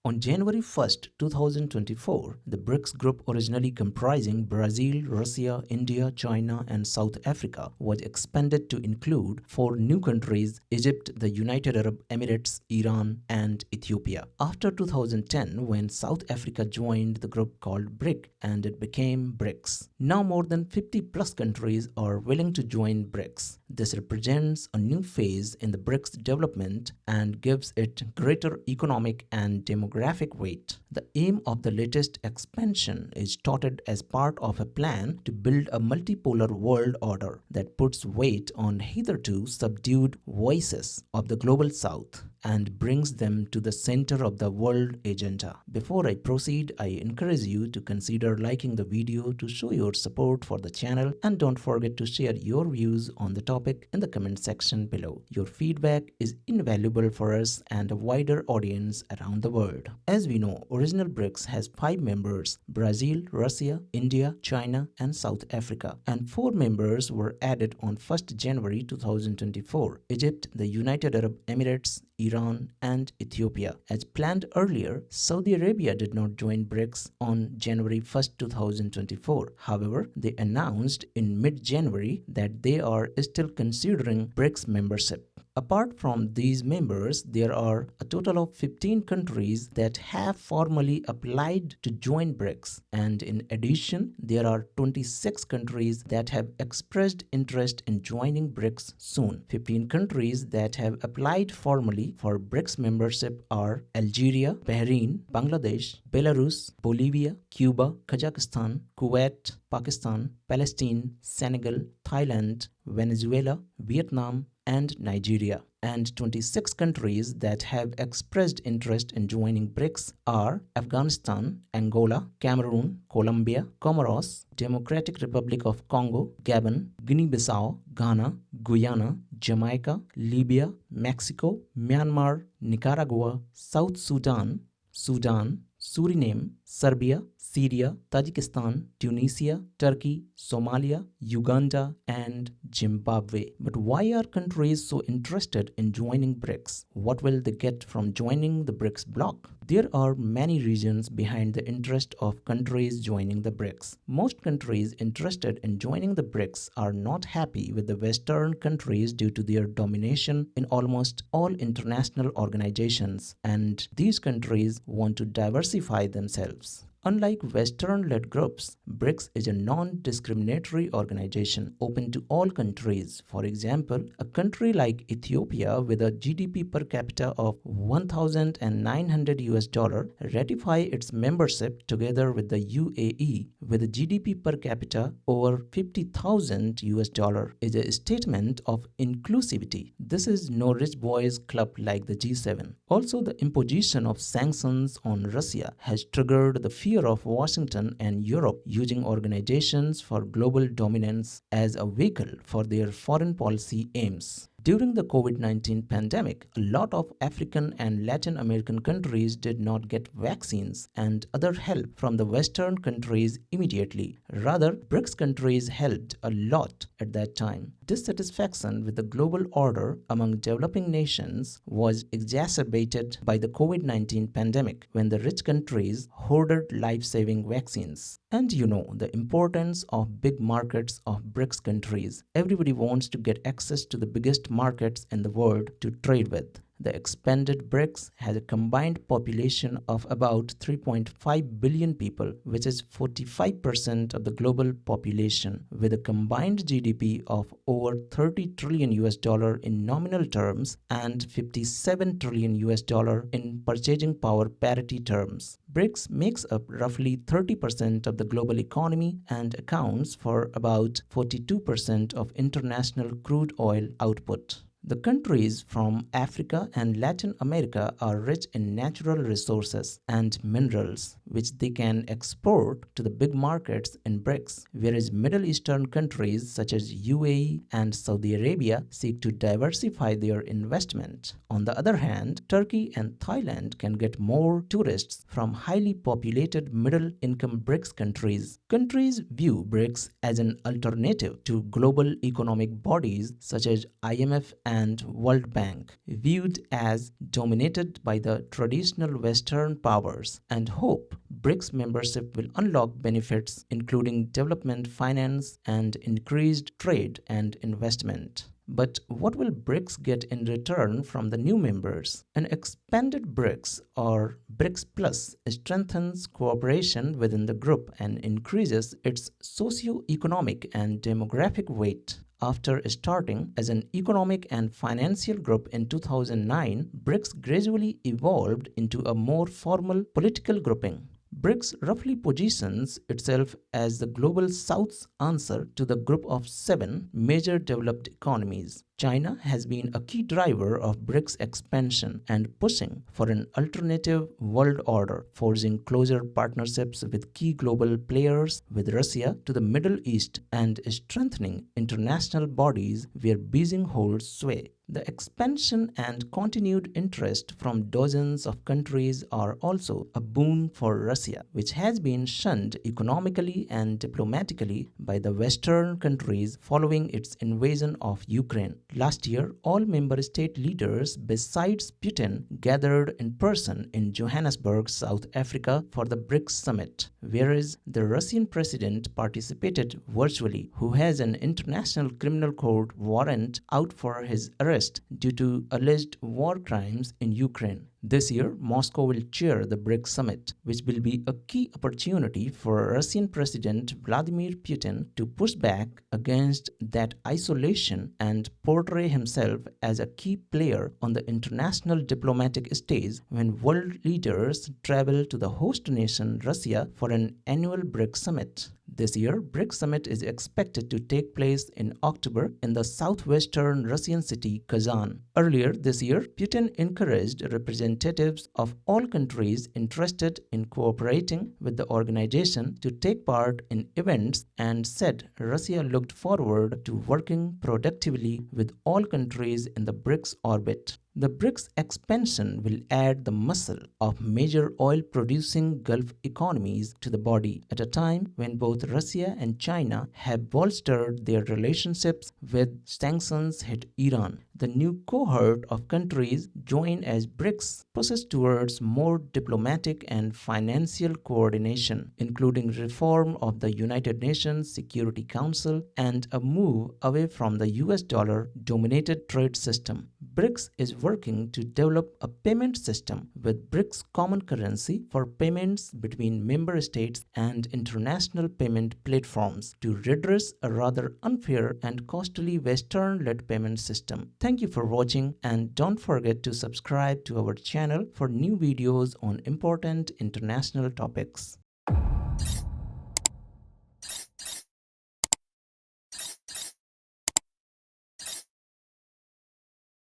On January 1st, 2024, the BRICS group, originally comprising Brazil, Russia, India, China, and South Africa, was expanded to include four new countries: Egypt, the United Arab Emirates, Iran, and Ethiopia. After 2010, when South Africa joined the group called BRIC, and it became BRICS. Now more than 50 plus countries are willing to join BRICS. This represents a new phase in the BRICS development and gives it greater economic and demographic weight. The aim of the latest expansion is touted as part of a plan to build a multipolar world order that puts weight on hitherto subdued voices of the global south and brings them to the center of the world agenda. Before I proceed, I encourage you to consider liking the video to show your support for the channel, and don't forget to share your views on the topic in the comment section below. Your feedback is invaluable for us and a wider audience around the world. As we know, original BRICS has 5 members: Brazil, Russia, India, China, and South Africa, and 4 members were added on 1st January 2024: Egypt, the United Arab Emirates, Iran, and Ethiopia. As planned earlier, Saudi Arabia did not join BRICS on January 1st, 2024. However, they announced in mid-January that they are still considering BRICS membership. Apart from these members, there are a total of 15 countries that have formally applied to join BRICS, and in addition, there are 26 countries that have expressed interest in joining BRICS soon. 15 countries that have applied formally for BRICS membership are Algeria, Bahrain, Bangladesh, Belarus, Bolivia, Cuba, Kazakhstan, Kuwait, Pakistan, Palestine, Senegal, Thailand, Venezuela, Vietnam, and Nigeria. And 26 countries that have expressed interest in joining BRICS are Afghanistan, Angola, Cameroon, Colombia, Comoros, Democratic Republic of Congo, Gabon, Guinea-Bissau, Ghana, Guyana, Jamaica, Libya, Mexico, Myanmar, Nicaragua, South Sudan, Suriname, Serbia, Syria, Tajikistan, Tunisia, Turkey, Somalia, Uganda, and Zimbabwe. But why are countries so interested in joining BRICS? What will they get from joining the BRICS bloc? There are many reasons behind the interest of countries joining the BRICS. Most countries interested in joining the BRICS are not happy with the Western countries due to their domination in almost all international organizations, and these countries want to diversify themselves. Unlike Western-led groups, BRICS is a non-discriminatory organization open to all countries. For example, a country like Ethiopia with a GDP per capita of $1,900 ratify its membership together with the UAE with a GDP per capita over $50,000 is a statement of inclusivity. This is no rich boys club like the G7. Also, the imposition of sanctions on Russia has triggered the fear of Washington and Europe using organizations for global dominance as a vehicle for their foreign policy aims. During the COVID-19 pandemic, a lot of African and Latin American countries did not get vaccines and other help from the Western countries immediately. Rather, BRICS countries helped a lot at that time. Dissatisfaction with the global order among developing nations was exacerbated by the COVID-19 pandemic when the rich countries hoarded life-saving vaccines. And you know the importance of big markets of BRICS countries. Everybody wants to get access to the biggest markets in the world to trade with. The expanded BRICS has a combined population of about 3.5 billion people, which is 45% of the global population, with a combined GDP of over $30 trillion in nominal terms and $57 trillion in purchasing power parity terms. BRICS makes up roughly 30% of the global economy and accounts for about 42% of international crude oil output. The countries from Africa and Latin America are rich in natural resources and minerals, which they can export to the big markets in BRICS, whereas Middle Eastern countries such as UAE and Saudi Arabia seek to diversify their investment. On the other hand, Turkey and Thailand can get more tourists from highly populated middle-income BRICS countries. Countries view BRICS as an alternative to global economic bodies such as IMF and World Bank, viewed as dominated by the traditional Western powers, and hope BRICS membership will unlock benefits including development finance and increased trade and investment. But what will BRICS get in return from the new members? An expanded BRICS or BRICS Plus strengthens cooperation within the group and increases its socio-economic and demographic weight. After starting as an economic and financial group in 2009, BRICS gradually evolved into a more formal political grouping. BRICS roughly positions itself as the global South's answer to the group of 7 major developed economies. China has been a key driver of BRICS expansion and pushing for an alternative world order, forging closer partnerships with key global players with Russia to the Middle East and strengthening international bodies where Beijing holds sway. The expansion and continued interest from dozens of countries are also a boon for Russia, which has been shunned economically and diplomatically by the Western countries following its invasion of Ukraine. Last year, all member state leaders besides Putin gathered in person in Johannesburg, South Africa for the BRICS summit, whereas the Russian president participated virtually, who has an international criminal court warrant out for his arrest due to alleged war crimes in Ukraine. This year, Moscow will chair the BRICS summit, which will be a key opportunity for Russian President Vladimir Putin to push back against that isolation and portray himself as a key player on the international diplomatic stage when world leaders travel to the host nation Russia for an annual BRICS summit. This year, BRICS summit is expected to take place in October in the southwestern Russian city Kazan. Earlier this year, Putin encouraged representatives of all countries interested in cooperating with the organization to take part in events and said Russia looked forward to working productively with all countries in the BRICS orbit. The BRICS expansion will add the muscle of major oil-producing Gulf economies to the body at a time when both Russia and China have bolstered their relationships with sanctions hit Iran. The new cohort of countries join as BRICS pushes towards more diplomatic and financial coordination, including reform of the United Nations Security Council and a move away from the US dollar-dominated trade system. BRICS is working to develop a payment system with BRICS common currency for payments between member states and international payment platforms to redress a rather unfair and costly Western-led payment system. Thank you for watching, and don't forget to subscribe to our channel for new videos on important international topics.